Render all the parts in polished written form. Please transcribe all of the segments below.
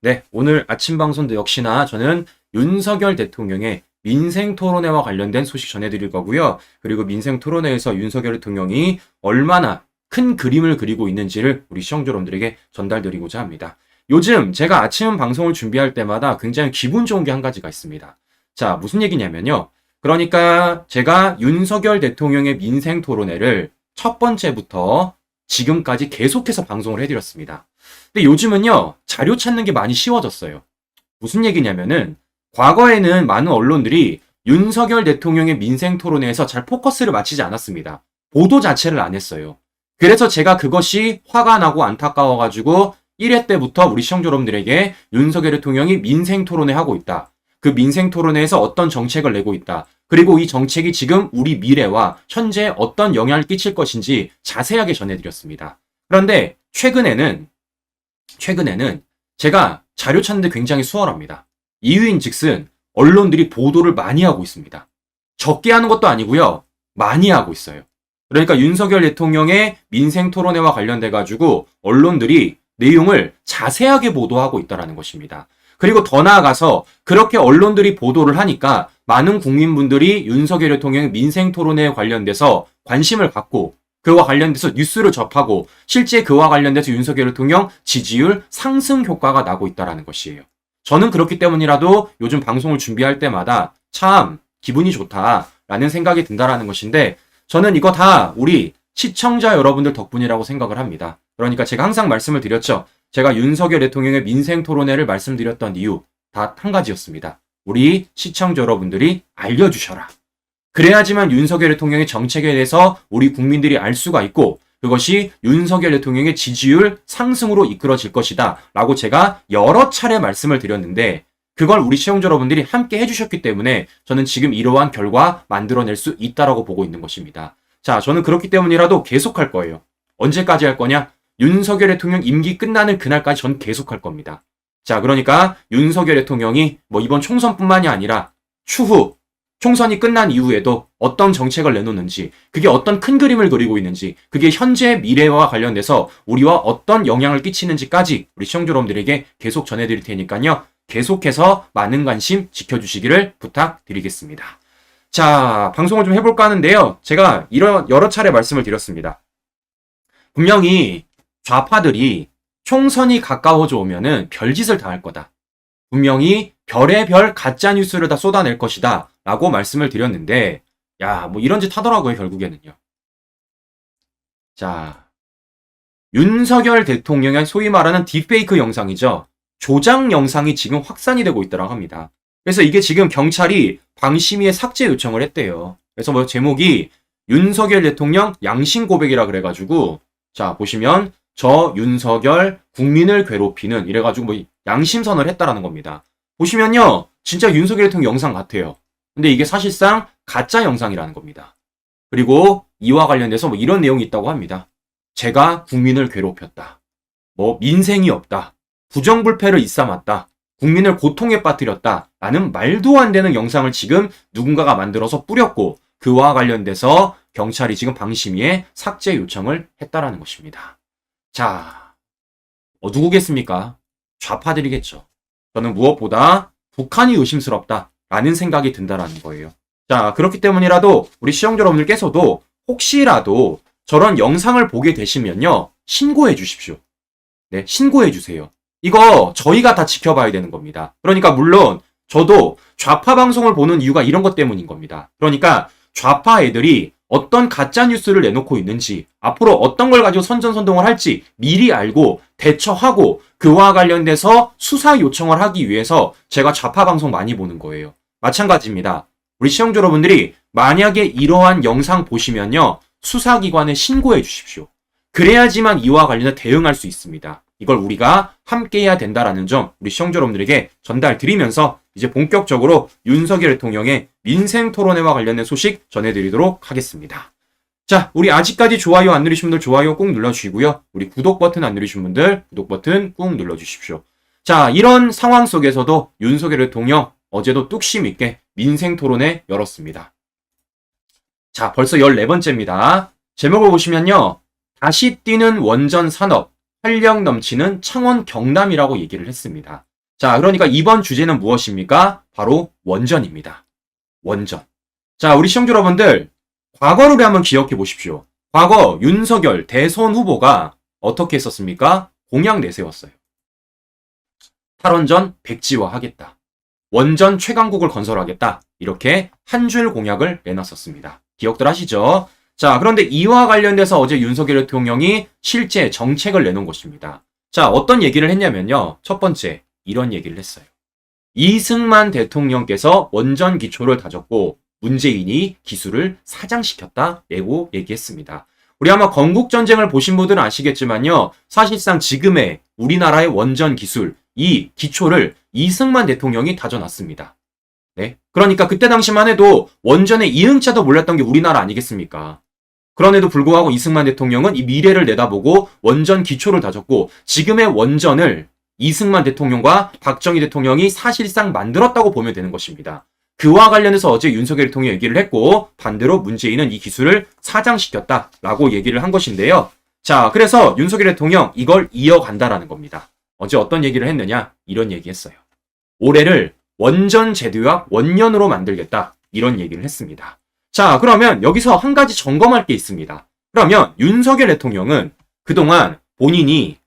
네, 오늘 아침 방송도 역시나 저는 윤석열 대통령의 민생 토론회와 관련된 소식 전해드릴 거고요. 그리고 민생 토론회에서 윤석열 대통령이 얼마나 큰 그림을 그리고 있는지를 우리 시청자 여러분들에게 전달드리고자 합니다. 요즘 제가 아침 방송을 준비할 때마다 굉장히 기분 좋은 게 한 가지가 있습니다. 자, 무슨 얘기냐면요. 그러니까 제가 윤석열 대통령의 민생 토론회를 첫 번째부터 지금까지 계속해서 방송을 해드렸습니다. 근데 요즘은요, 자료 찾는 게 많이 쉬워졌어요. 무슨 얘기냐면은, 과거에는 많은 언론들이 윤석열 대통령의 민생 토론회에서 잘 포커스를 맞추지 않았습니다. 보도 자체를 안 했어요. 그래서 제가 그것이 화가 나고 안타까워가지고 1회 때부터 우리 시청자 여러분들에게 윤석열 대통령이 민생 토론회 하고 있다. 그 민생 토론회에서 어떤 정책을 내고 있다. 그리고 이 정책이 지금 우리 미래와 현재에 어떤 영향을 끼칠 것인지 자세하게 전해드렸습니다. 그런데 최근에는 제가 자료 찾는데 굉장히 수월합니다. 이유인즉슨 언론들이 보도를 많이 하고 있습니다. 적게 하는 것도 아니고요. 많이 하고 있어요. 그러니까 윤석열 대통령의 민생 토론회와 관련돼 가지고 언론들이 내용을 자세하게 보도하고 있다는 것입니다. 그리고 더 나아가서 그렇게 언론들이 보도를 하니까 많은 국민분들이 윤석열 대통령의 민생 토론회에 관련돼서 관심을 갖고 그와 관련돼서 뉴스를 접하고 실제 그와 관련돼서 윤석열 대통령 지지율 상승 효과가 나고 있다는 것이에요. 저는 그렇기 때문이라도 요즘 방송을 준비할 때마다 참 기분이 좋다라는 생각이 든다는 것인데 저는 이거 다 우리 시청자 여러분들 덕분이라고 생각을 합니다. 그러니까 제가 항상 말씀을 드렸죠. 제가 윤석열 대통령의 민생 토론회를 말씀드렸던 이유 다 한 가지였습니다. 우리 시청자 여러분들이 알려주셔라. 그래야지만 윤석열 대통령의 정책에 대해서 우리 국민들이 알 수가 있고 그것이 윤석열 대통령의 지지율 상승으로 이끌어질 것이다 라고 제가 여러 차례 말씀을 드렸는데 그걸 우리 시청자 여러분들이 함께 해주셨기 때문에 저는 지금 이러한 결과 만들어낼 수 있다라고 보고 있는 것입니다. 자, 저는 그렇기 때문이라도 계속할 거예요. 언제까지 할 거냐? 윤석열 대통령 임기 끝나는 그날까지 전 계속할 겁니다. 자, 그러니까 윤석열 대통령이 뭐 이번 총선뿐만이 아니라 추후 총선이 끝난 이후에도 어떤 정책을 내놓는지, 그게 어떤 큰 그림을 그리고 있는지, 그게 현재 미래와 관련돼서 우리와 어떤 영향을 끼치는지까지 우리 시청자 여러분들에게 계속 전해드릴 테니까요. 계속해서 많은 관심 지켜주시기를 부탁드리겠습니다. 자, 방송을 좀 해볼까 하는데요. 제가 여러 차례 말씀을 드렸습니다. 분명히 좌파들이 총선이 가까워져 오면은 별짓을 다 할 거다. 분명히 별의별 가짜뉴스를 다 쏟아낼 것이다. 라고 말씀을 드렸는데, 야, 뭐 이런 짓 하더라고요, 결국에는요. 자, 윤석열 대통령의 소위 말하는 딥페이크 영상이죠. 조작 영상이 지금 확산이 되고 있다고 합니다. 그래서 이게 지금 경찰이 방심위에 삭제 요청을 했대요. 그래서 뭐 제목이 윤석열 대통령 양심 고백이라 그래가지고, 자, 보시면 저 윤석열 국민을 괴롭히는 이래가지고 뭐 양심선을 했다라는 겁니다. 보시면요, 진짜 윤석열 대통령 영상 같아요. 근데 이게 사실상 가짜 영상이라는 겁니다. 그리고 이와 관련돼서 뭐 이런 내용이 있다고 합니다. 제가 국민을 괴롭혔다. 뭐 민생이 없다. 부정불패를 일삼았다. 국민을 고통에 빠뜨렸다. 라는 말도 안 되는 영상을 지금 누군가가 만들어서 뿌렸고 그와 관련돼서 경찰이 지금 방심위에 삭제 요청을 했다라는 것입니다. 자, 누구겠습니까? 좌파들이겠죠. 저는 무엇보다 북한이 의심스럽다. 라는 생각이 든다라는 거예요. 자, 그렇기 때문이라도 우리 시청자 여러분들께서도 혹시라도 저런 영상을 보게 되시면요. 신고해 주십시오. 네, 신고해 주세요. 이거 저희가 다 지켜봐야 되는 겁니다. 그러니까 물론 저도 좌파 방송을 보는 이유가 이런 것 때문인 겁니다. 그러니까 좌파 애들이 어떤 가짜 뉴스를 내놓고 있는지 앞으로 어떤 걸 가지고 선전선동을 할지 미리 알고 대처하고 그와 관련돼서 수사 요청을 하기 위해서 제가 좌파 방송 많이 보는 거예요. 마찬가지입니다. 우리 시청자 여러분들이 만약에 이러한 영상 보시면요. 수사기관에 신고해 주십시오. 그래야지만 이와 관련해 대응할 수 있습니다. 이걸 우리가 함께 해야 된다라는 점 우리 시청자 여러분들에게 전달드리면서 이제 본격적으로 윤석열 대통령의 민생 토론회와 관련된 소식 전해드리도록 하겠습니다. 자, 우리 아직까지 좋아요 안 누르신 분들 좋아요 꼭 눌러주시고요. 우리 구독 버튼 안 누르신 분들 구독 버튼 꾹 눌러주십시오. 자, 이런 상황 속에서도 윤석열 대통령 어제도 뚝심 있게 민생 토론회 열었습니다. 자, 벌써 14번째입니다. 제목을 보시면요. 다시 뛰는 원전 산업, 활력 넘치는 창원 경남이라고 얘기를 했습니다. 자, 그러니까 이번 주제는 무엇입니까? 바로 원전입니다. 원전. 자, 우리 시청자 여러분들, 과거를 한번 기억해 보십시오. 과거 윤석열 대선 후보가 어떻게 했었습니까? 공약 내세웠어요. 탈원전 백지화하겠다. 원전 최강국을 건설하겠다. 이렇게 한 줄 공약을 내놨었습니다. 기억들 하시죠? 자, 그런데 이와 관련돼서 어제 윤석열 대통령이 실제 정책을 내놓은 것입니다. 자, 어떤 얘기를 했냐면요. 첫 번째, 이런 얘기를 했어요. 이승만 대통령께서 원전 기초를 다졌고 문재인이 기술을 사장시켰다 라고 얘기했습니다. 우리 아마 건국전쟁을 보신 분들은 아시겠지만요. 사실상 지금의 우리나라의 원전 기술, 이 기초를 이승만 대통령이 다져놨습니다. 네. 그러니까 그때 당시만 해도 원전의 이응차도 몰랐던 게 우리나라 아니겠습니까? 그런데도 불구하고 이승만 대통령은 이 미래를 내다보고 원전 기초를 다졌고 지금의 원전을 이승만 대통령과 박정희 대통령이 사실상 만들었다고 보면 되는 것입니다. 그와 관련해서 어제 윤석열 대통령이 얘기를 했고 반대로 문재인은 이 기술을 사장시켰다라고 얘기를 한 것인데요. 자, 그래서 윤석열 대통령 이걸 이어간다라는 겁니다. 어제 어떤 얘기를 했느냐? 이런 얘기했어요. 올해를 원전 재도약 원년으로 만들겠다. 이런 얘기를 했습니다. 자, 그러면 여기서 한 가지 점검할 게 있습니다. 그러면 윤석열 대통령은 그동안 본인이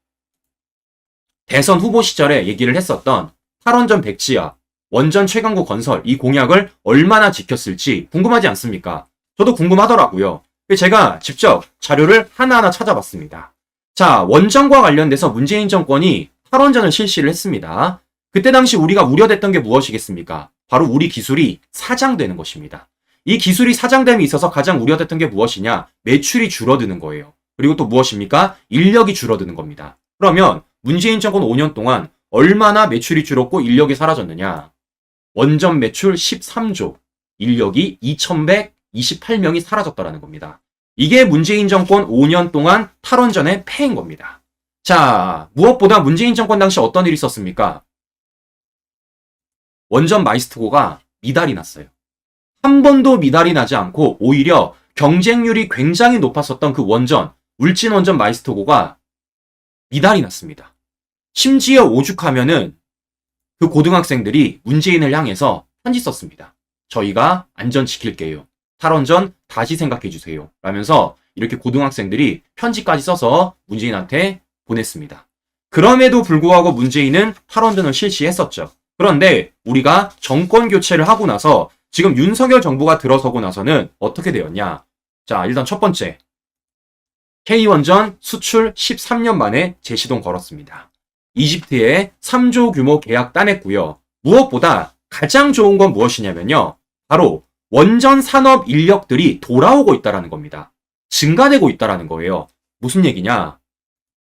대선 후보 시절에 얘기를 했었던 탈원전 백지화, 원전 최강국 건설 이 공약을 얼마나 지켰을지 궁금하지 않습니까? 저도 궁금하더라고요. 제가 직접 자료를 하나하나 찾아봤습니다. 자, 원전과 관련돼서 문재인 정권이 탈원전을 실시를 했습니다. 그때 당시 우리가 우려됐던 게 무엇이겠습니까? 바로 우리 기술이 사장되는 것입니다. 이 기술이 사장됨에 있어서 가장 우려됐던 게 무엇이냐? 매출이 줄어드는 거예요. 그리고 또 무엇입니까? 인력이 줄어드는 겁니다. 그러면 문재인 정권 5년 동안 얼마나 매출이 줄었고 인력이 사라졌느냐? 원전 매출 13조, 인력이 2,128명이 사라졌다는 겁니다. 이게 문재인 정권 5년 동안 탈원전의 폐해인 겁니다. 자, 무엇보다 문재인 정권 당시 어떤 일이 있었습니까? 원전 마이스트고가 미달이 났어요. 한 번도 미달이 나지 않고 오히려 경쟁률이 굉장히 높았었던 그 원전, 울진원전 마이스트고가 미달이 났습니다. 심지어 오죽하면은 그 고등학생들이 문재인을 향해서 편지 썼습니다. 저희가 안전 지킬게요. 탈원전 다시 생각해 주세요. 라면서 이렇게 고등학생들이 편지까지 써서 문재인한테 보냈습니다. 그럼에도 불구하고 문재인은 탈원전을 실시했었죠. 그런데 우리가 정권 교체를 하고 나서 지금 윤석열 정부가 들어서고 나서는 어떻게 되었냐? 자, 일단 첫 번째. K원전 수출 13년 만에 재시동 걸었습니다. 이집트에 3조 규모 계약 따냈고요. 무엇보다 가장 좋은 건 무엇이냐면요. 바로 원전 산업 인력들이 돌아오고 있다는 겁니다. 증가되고 있다는 거예요. 무슨 얘기냐?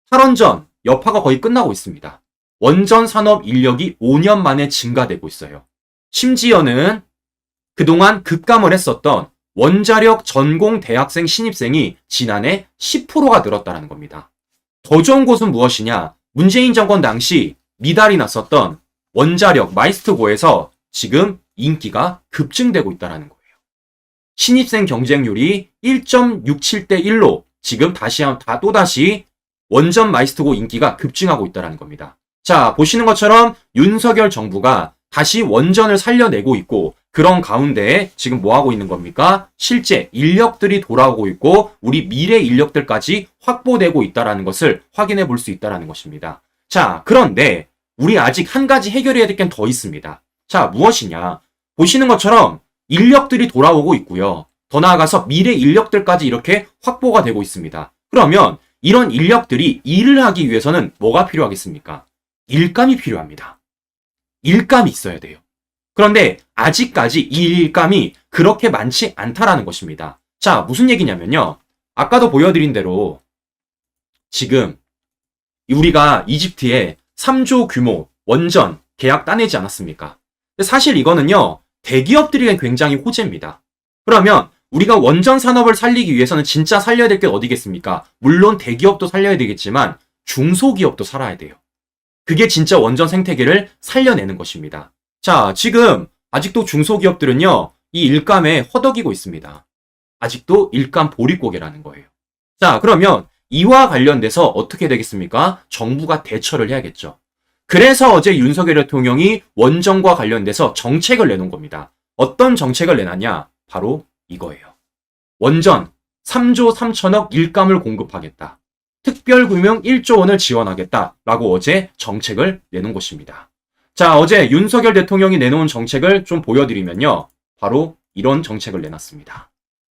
탈원전 여파가 거의 끝나고 있습니다. 원전 산업 인력이 5년 만에 증가되고 있어요. 심지어는 그동안 급감을 했었던 원자력 전공 대학생 신입생이 지난해 10%가 늘었다는 겁니다. 더 좋은 곳은 무엇이냐? 문재인 정권 당시 미달이 났었던 원자력 마이스트고에서 지금 인기가 급증되고 있다는 거예요. 신입생 경쟁률이 1.67대 1로 지금 또다시 원전 마이스트고 인기가 급증하고 있다는 겁니다. 자, 보시는 것처럼 윤석열 정부가 다시 원전을 살려내고 있고 그런 가운데 지금 뭐 하고 있는 겁니까? 실제 인력들이 돌아오고 있고 우리 미래 인력들까지 확보되고 있다는 것을 확인해 볼 수 있다는 것입니다. 자, 그런데 우리 아직 한 가지 해결해야 될 게 더 있습니다. 자, 무엇이냐? 보시는 것처럼 인력들이 돌아오고 있고요. 더 나아가서 미래 인력들까지 이렇게 확보가 되고 있습니다. 그러면 이런 인력들이 일을 하기 위해서는 뭐가 필요하겠습니까? 일감이 필요합니다. 일감이 있어야 돼요. 그런데 아직까지 이 일감이 그렇게 많지 않다라는 것입니다. 자, 무슨 얘기냐면요. 아까도 보여드린 대로 지금 우리가 이집트에 3조 규모 원전 계약 따내지 않았습니까? 사실 이거는요. 대기업들이 굉장히 호재입니다. 그러면 우리가 원전 산업을 살리기 위해서는 진짜 살려야 될 게 어디겠습니까? 물론 대기업도 살려야 되겠지만 중소기업도 살아야 돼요. 그게 진짜 원전 생태계를 살려내는 것입니다. 자, 지금 아직도 중소기업들은요. 이 일감에 허덕이고 있습니다. 아직도 일감 보릿고개라는 거예요. 자, 그러면 이와 관련돼서 어떻게 되겠습니까? 정부가 대처를 해야겠죠. 그래서 어제 윤석열 대통령이 원전과 관련돼서 정책을 내놓은 겁니다. 어떤 정책을 내놨냐? 바로 이거예요. 원전 3조 3천억 일감을 공급하겠다. 특별금융 1조 원을 지원하겠다라고 어제 정책을 내놓은 것입니다. 자, 어제 윤석열 대통령이 내놓은 정책을 좀 보여드리면요. 바로 이런 정책을 내놨습니다.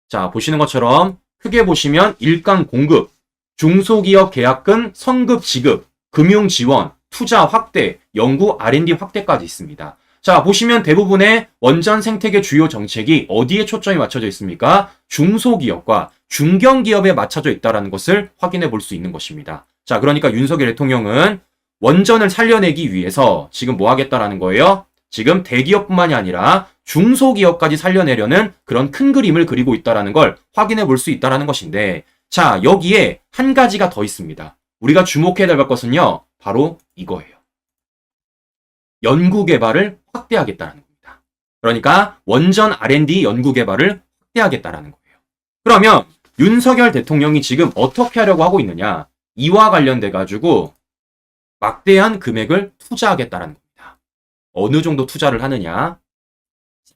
자, 보시는 것처럼 크게 보시면 일감 공급, 중소기업 계약금 선급 지급, 금융 지원, 투자 확대, 연구 R&D 확대까지 있습니다. 자, 보시면 대부분의 원전 생태계 주요 정책이 어디에 초점이 맞춰져 있습니까? 중소기업과 중견기업에 맞춰져 있다는 것을 확인해 볼 수 있는 것입니다. 자, 그러니까 윤석열 대통령은 원전을 살려내기 위해서 지금 뭐 하겠다라는 거예요? 지금 대기업뿐만이 아니라 중소기업까지 살려내려는 그런 큰 그림을 그리고 있다는 걸 확인해 볼 수 있다는 것인데, 자, 여기에 한 가지가 더 있습니다. 우리가 주목해야 될 것은요, 바로 이거예요. 연구개발을 확대하겠다는 겁니다. 그러니까 원전 R&D 연구개발을 확대하겠다는 거예요. 그러면 윤석열 대통령이 지금 어떻게 하려고 하고 있느냐? 이와 관련돼 가지고 막대한 금액을 투자하겠다는 겁니다. 어느 정도 투자를 하느냐?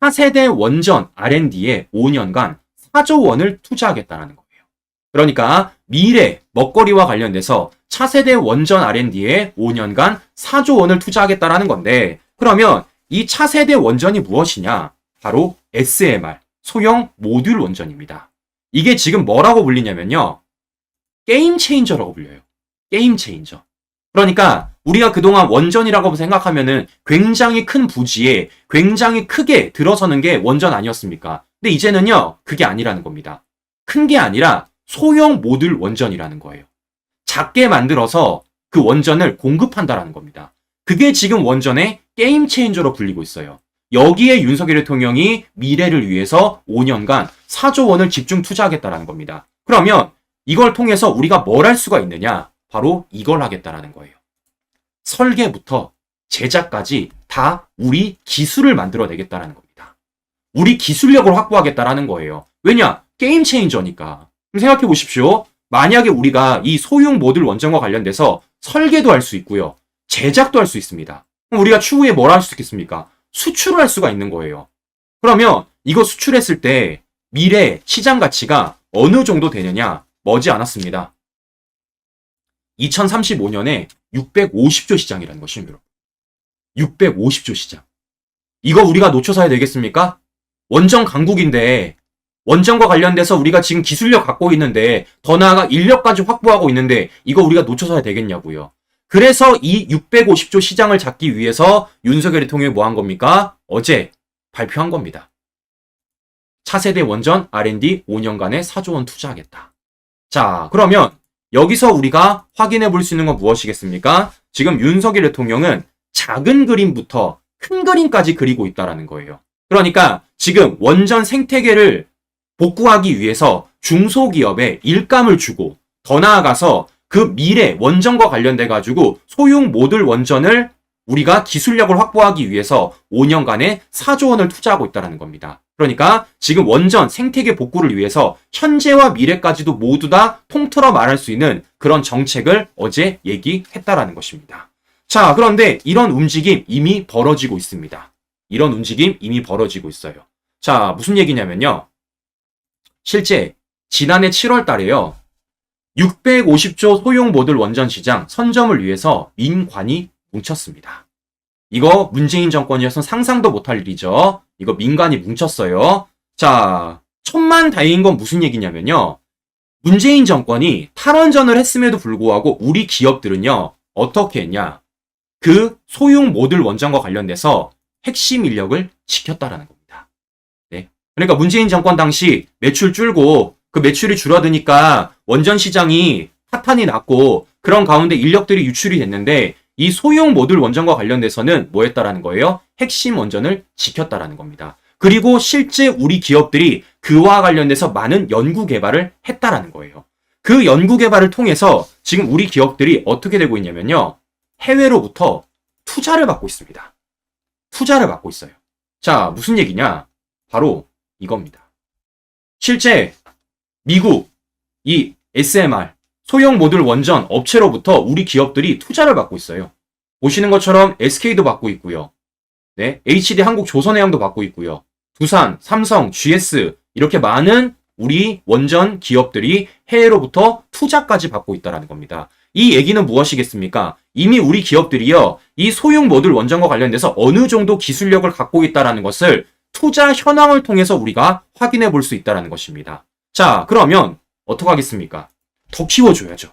4세대 원전 R&D에 5년간 4조 원을 투자하겠다는 거예요. 그러니까 미래 먹거리와 관련돼서 차세대 원전 R&D에 5년간 4조 원을 투자하겠다는 건데, 그러면 이 차세대 원전이 무엇이냐? 바로 SMR, 소형 모듈 원전입니다. 이게 지금 뭐라고 불리냐면요. 게임 체인저라고 불려요. 게임 체인저. 그러니까 우리가 그동안 원전이라고 생각하면은 굉장히 큰 부지에 굉장히 크게 들어서는 게 원전 아니었습니까? 근데 이제는요, 그게 아니라는 겁니다. 큰 게 아니라 소형 모듈 원전이라는 거예요. 작게 만들어서 그 원전을 공급한다라는 겁니다. 그게 지금 원전의 게임 체인저로 불리고 있어요. 여기에 윤석열 대통령이 미래를 위해서 5년간 4조 원을 집중 투자하겠다라는 겁니다. 그러면 이걸 통해서 우리가 뭘 할 수가 있느냐? 바로 이걸 하겠다라는 거예요. 설계부터 제작까지 다 우리 기술을 만들어내겠다라는 겁니다. 우리 기술력을 확보하겠다라는 거예요. 왜냐? 게임 체인저니까. 그럼 생각해 보십시오. 만약에 우리가 이 소형 모듈 원전과 관련돼서 설계도 할 수 있고요. 제작도 할 수 있습니다. 그럼 우리가 추후에 뭘 할 수 있겠습니까? 수출을 할 수가 있는 거예요. 그러면 이거 수출했을 때 미래 시장 가치가 어느 정도 되느냐? 머지 않았습니다. 2035년에 650조 시장이라는 것입니다. 650조 시장. 이거 우리가 놓쳐 사야 되겠습니까? 원전 강국인데, 원전과 관련돼서 우리가 지금 기술력 갖고 있는데, 더 나아가 인력까지 확보하고 있는데, 이거 우리가 놓쳐 사야 되겠냐고요. 그래서 이 650조 시장을 잡기 위해서 윤석열 대통령이 뭐 한 겁니까? 어제 발표한 겁니다. 차세대 원전 R&D 5년간에 4조 원 투자하겠다. 자, 그러면 여기서 우리가 확인해 볼 수 있는 건 무엇이겠습니까? 지금 윤석열 대통령은 작은 그림부터 큰 그림까지 그리고 있다는 거예요. 그러니까 지금 원전 생태계를 복구하기 위해서 중소기업에 일감을 주고, 더 나아가서 그 미래 원전과 관련돼 가지고 소형 모듈 원전을 우리가 기술력을 확보하기 위해서 5년간에 4조 원을 투자하고 있다는 겁니다. 그러니까 지금 원전 생태계 복구를 위해서 현재와 미래까지도 모두 다 통틀어 말할 수 있는 그런 정책을 어제 얘기했다라는 것입니다. 자, 그런데 이런 움직임 이미 벌어지고 있습니다. 이런 움직임 이미 벌어지고 있어요. 자, 무슨 얘기냐면요. 실제 지난해 7월 달에요. 650조 소형 모듈 원전 시장 선점을 위해서 민관이 뭉쳤습니다. 이거 문재인 정권이어서는 상상도 못할 일이죠. 이거 민간이 뭉쳤어요. 자, 천만다행인 건 무슨 얘기냐면요. 문재인 정권이 탈원전을 했음에도 불구하고 우리 기업들은요. 어떻게 했냐. 그 소형 모듈 원전과 관련돼서 핵심 인력을 지켰다라는 겁니다. 네. 그러니까 문재인 정권 당시 매출 줄고 그 매출이 줄어드니까 원전 시장이 파탄이 났고 그런 가운데 인력들이 유출이 됐는데 이 소형 모듈 원전과 관련돼서는 뭐 했다라는 거예요? 핵심 원전을 지켰다라는 겁니다. 그리고 실제 우리 기업들이 그와 관련돼서 많은 연구 개발을 했다라는 거예요. 그 연구 개발을 통해서 지금 우리 기업들이 어떻게 되고 있냐면요. 해외로부터 투자를 받고 있습니다. 투자를 받고 있어요. 자, 무슨 얘기냐? 바로 이겁니다. 실제 미국 이 SMR 소형 모듈 원전 업체로부터 우리 기업들이 투자를 받고 있어요. 보시는 것처럼 SK도 받고 있고요. 네, HD 한국조선해양도 받고 있고요. 두산, 삼성, GS 이렇게 많은 우리 원전 기업들이 해외로부터 투자까지 받고 있다는 겁니다. 이 얘기는 무엇이겠습니까? 이미 우리 기업들이요, 이 소형 모듈 원전과 관련돼서 어느 정도 기술력을 갖고 있다는 것을 투자 현황을 통해서 우리가 확인해 볼 수 있다는 것입니다. 자, 그러면 어떻게 하겠습니까? 더 키워줘야죠.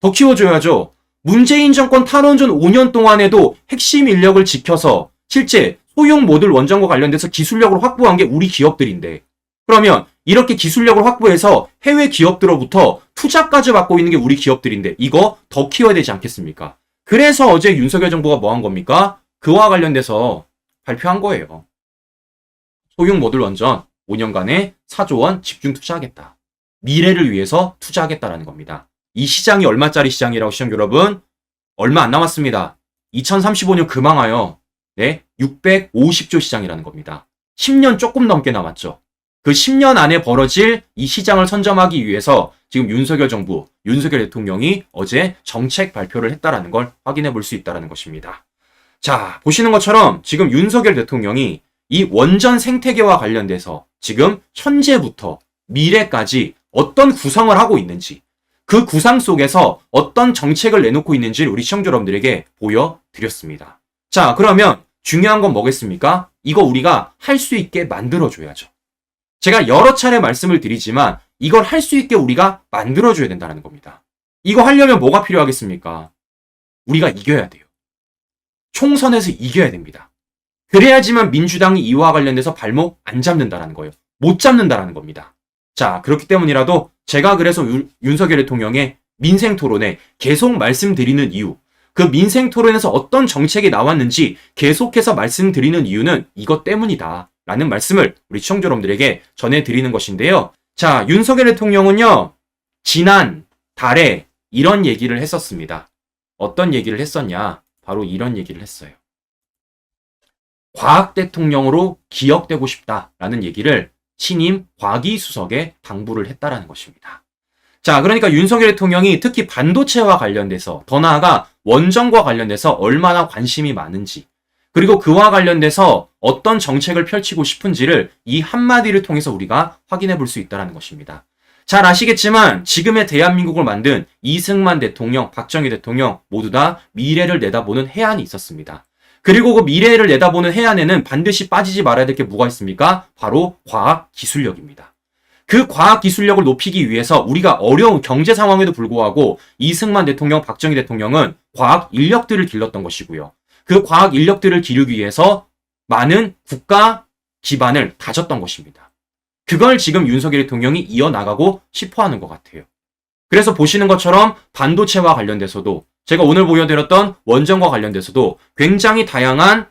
더 키워줘야죠. 문재인 정권 탈원전 5년 동안에도 핵심 인력을 지켜서 실제 소형 모듈 원전과 관련돼서 기술력을 확보한 게 우리 기업들인데, 그러면 이렇게 기술력을 확보해서 해외 기업들로부터 투자까지 받고 있는 게 우리 기업들인데 이거 더 키워야 되지 않겠습니까? 그래서 어제 윤석열 정부가 뭐 한 겁니까? 그와 관련돼서 발표한 거예요. 소형 모듈 원전 5년간에 4조 원 집중 투자하겠다. 미래를 위해서 투자하겠다라는 겁니다. 이 시장이 얼마짜리 시장이라고 시청 여러분? 얼마 안 남았습니다. 2035년 금방와요. 네, 650조 시장이라는 겁니다. 10년 조금 넘게 남았죠. 그 10년 안에 벌어질 이 시장을 선점하기 위해서 지금 윤석열 정부, 윤석열 대통령이 어제 정책 발표를 했다라는 걸 확인해 볼 수 있다는 것입니다. 자, 보시는 것처럼 지금 윤석열 대통령이 이 원전 생태계와 관련돼서 지금 현재부터 미래까지 어떤 구상을 하고 있는지, 그 구상 속에서 어떤 정책을 내놓고 있는지를 우리 시청자 여러분들에게 보여드렸습니다. 자, 그러면 중요한 건 뭐겠습니까? 이거 우리가 할 수 있게 만들어줘야죠. 제가 여러 차례 말씀을 드리지만 이걸 할 수 있게 우리가 만들어줘야 된다는 겁니다. 이거 하려면 뭐가 필요하겠습니까? 우리가 이겨야 돼요. 총선에서 이겨야 됩니다. 그래야지만 민주당이 이와 관련돼서 발목 안 잡는다라는 거예요. 못 잡는다라는 겁니다. 자, 그렇기 때문이라도 제가 그래서 윤석열 대통령의 민생 토론에 계속 말씀드리는 이유, 그 민생 토론에서 어떤 정책이 나왔는지 계속해서 말씀드리는 이유는 이것 때문이다 라는 말씀을 우리 시청자 여러분들에게 전해드리는 것인데요. 자, 윤석열 대통령은요, 지난 달에 이런 얘기를 했었습니다. 어떤 얘기를 했었냐? 바로 이런 얘기를 했어요. 과학 대통령으로 기억되고 싶다라는 얘기를 신임 과기수석에 당부를 했다라는 것입니다. 자, 그러니까 윤석열 대통령이 특히 반도체와 관련돼서, 더 나아가 원전과 관련돼서 얼마나 관심이 많은지, 그리고 그와 관련돼서 어떤 정책을 펼치고 싶은지를 이 한마디를 통해서 우리가 확인해 볼 수 있다는 것입니다. 잘 아시겠지만 지금의 대한민국을 만든 이승만 대통령, 박정희 대통령 모두 다 미래를 내다보는 해안이 있었습니다. 그리고 그 미래를 내다보는 해안에는 반드시 빠지지 말아야 될 게 뭐가 있습니까? 바로 과학 기술력입니다. 그 과학 기술력을 높이기 위해서 우리가 어려운 경제 상황에도 불구하고 이승만 대통령, 박정희 대통령은 과학 인력들을 길렀던 것이고요. 그 과학 인력들을 기르기 위해서 많은 국가 기반을 다졌던 것입니다. 그걸 지금 윤석열 대통령이 이어나가고 싶어하는 것 같아요. 그래서 보시는 것처럼 반도체와 관련돼서도, 제가 오늘 보여드렸던 원전과 관련돼서도 굉장히 다양한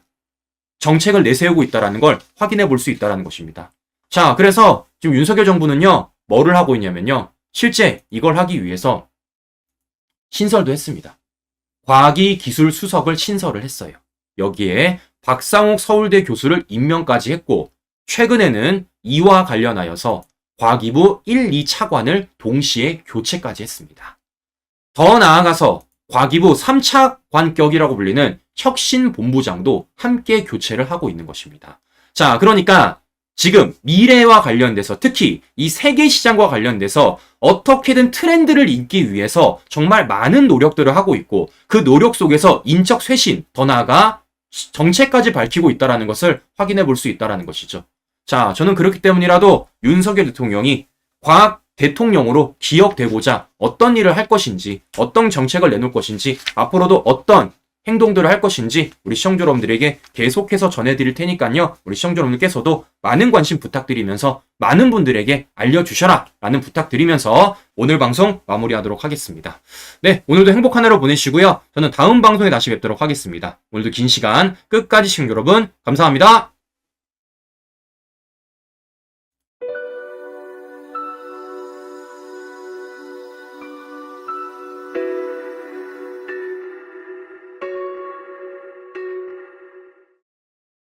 정책을 내세우고 있다는 걸 확인해 볼 수 있다는 것입니다. 자, 그래서 지금 윤석열 정부는요, 뭐를 하고 있냐면요, 실제 이걸 하기 위해서 신설도 했습니다. 과기기술수석을 신설을 했어요. 여기에 박상욱 서울대 교수를 임명까지 했고, 최근에는 이와 관련하여서 과기부 1, 2 차관을 동시에 교체까지 했습니다. 더 나아가서 과기부 3차관격이라고 불리는 혁신본부장도 함께 교체를 하고 있는 것입니다. 자, 그러니까 지금 미래와 관련돼서, 특히 이 세계 시장과 관련돼서 어떻게든 트렌드를 잇기 위해서 정말 많은 노력들을 하고 있고, 그 노력 속에서 인적 쇄신, 더 나아가 정책까지 밝히고 있다는 것을 확인해 볼 수 있다는 것이죠. 자, 저는 그렇기 때문이라도 윤석열 대통령이 과학 대통령으로 기억되고자 어떤 일을 할 것인지, 어떤 정책을 내놓을 것인지, 앞으로도 어떤 행동들을 할 것인지 우리 시청자 여러분들에게 계속해서 전해드릴 테니까요. 우리 시청자 여러분들께서도 많은 관심 부탁드리면서 많은 분들에게 알려주셔라 라는 부탁드리면서 오늘 방송 마무리하도록 하겠습니다. 네, 오늘도 행복한 하루 보내시고요. 저는 다음 방송에 다시 뵙도록 하겠습니다. 오늘도 긴 시간 끝까지 시청자 여러분 감사합니다.